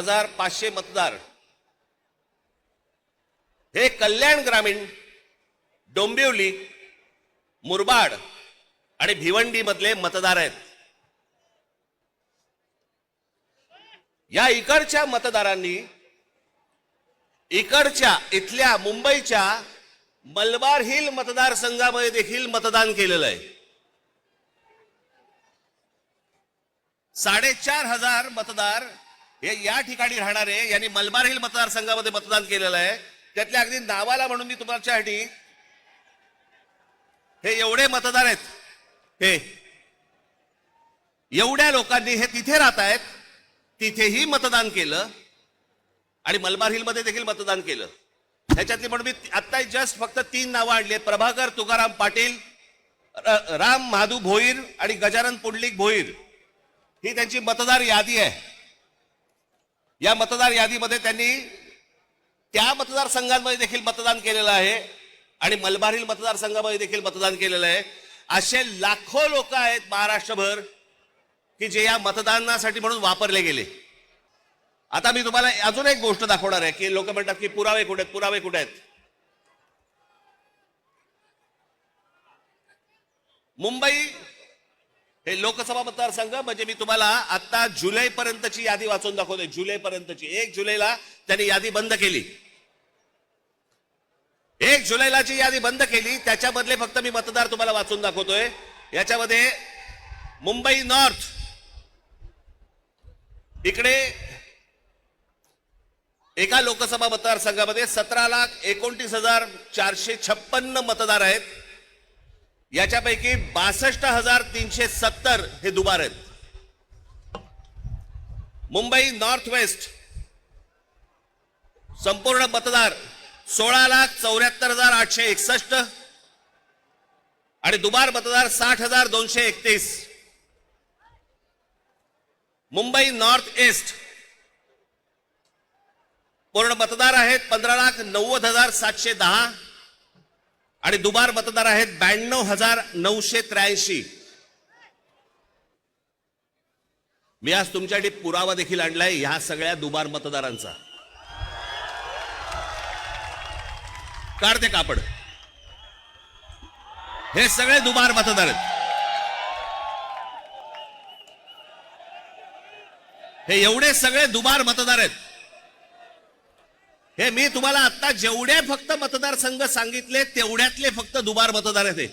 4,500 मतदार हे कल्याण ग्रामीण, डोंबिवली, मुरबाड आणि भिवंडी मधले मतदार आहेत। या इकडच्या मतदारांनी इथल्या मुंबईच्या मलबार हिल मतदारसंघामध्ये देखील मतदान केलेलं आहे। 4,500 मतदार हे या ठिकाणी राहणारे यांनी मलबार हिल मतदारसंघामध्ये मतदान केलेलं आहे। त्यातल्या अगदी नावाला म्हणून मी तुमच्यासाठी हे एवढे मतदार आहेत, हे एवढ्या लोकांनी हे तिथे राहत आहेत, तिथेही मतदान केलं आणि मलबार हिल मध्ये देखील मतदान केलं। ह्याच्यातली म्हणून मी आता जस्ट फक्त 3 नावं आणली आहेत। प्रभाकर तुकाराम पाटील, राम महादू भोईर आणि गजानन पुंडलिक भोईर ही त्यांची मतदार यादी आहे। या मतदार यादीमध्ये त्यांनी त्या मतदारसंघांमध्ये देखील मतदान केलेलं आहे आणि मलबार हिल मतदारसंघामध्ये देखील मतदान केलेलं आहे। असे लाखो लोक आहेत महाराष्ट्रभर की जे या मतदानासाठी म्हणून वापरले गेले। आता मी तुम्हाला अजून एक गोष्ट दाखवणार आहे की लोक म्हणतात की पुरावे कुठे आहेत, पुरावे कुठे आहेत। मुंबई हे लोकसभा मतदारसंघ म्हणजे मी तुम्हाला आता जुलै पर्यंतची यादी वाचून दाखवतोय। जुलै पर्यंतची 1 जुलैला त्यांनी यादी बंद केली। 1 जुलैला जी यादी बंद केली त्याच्यामधले फक्त मी मतदार तुम्हाला वाचून दाखवतोय। याच्यामध्ये मुंबई नॉर्थ इकडे एका लोकसभा मतदारसंघामध्ये 17,29,456 मतदार आहेत। याच्यापैकी 62,370 हे दुबार आहेत। मुंबई नॉर्थ वेस्ट संपूर्ण मतदार 16,74,861 आणि दुबार मतदार 60,231। मुंबई नॉर्थ ईस्ट पूर्ण मतदार आहेत 15,90,710 आणि दुबार मतदार आहेत 92,983। मी आज तुमच्यासाठी पुरावा देखील आणलाय ह्या सगळ्या दुबार मतदारांचा। काढते कापड, हे सगळे दुबार मतदार आहेत। हे एवढे सगळे दुबार मतदार आहेत। हे मी तुम्हाला आता जेवढे फक्त मतदारसंघ सांगितले तेवढ्यातले फक्त दुबार मतदार आहेत।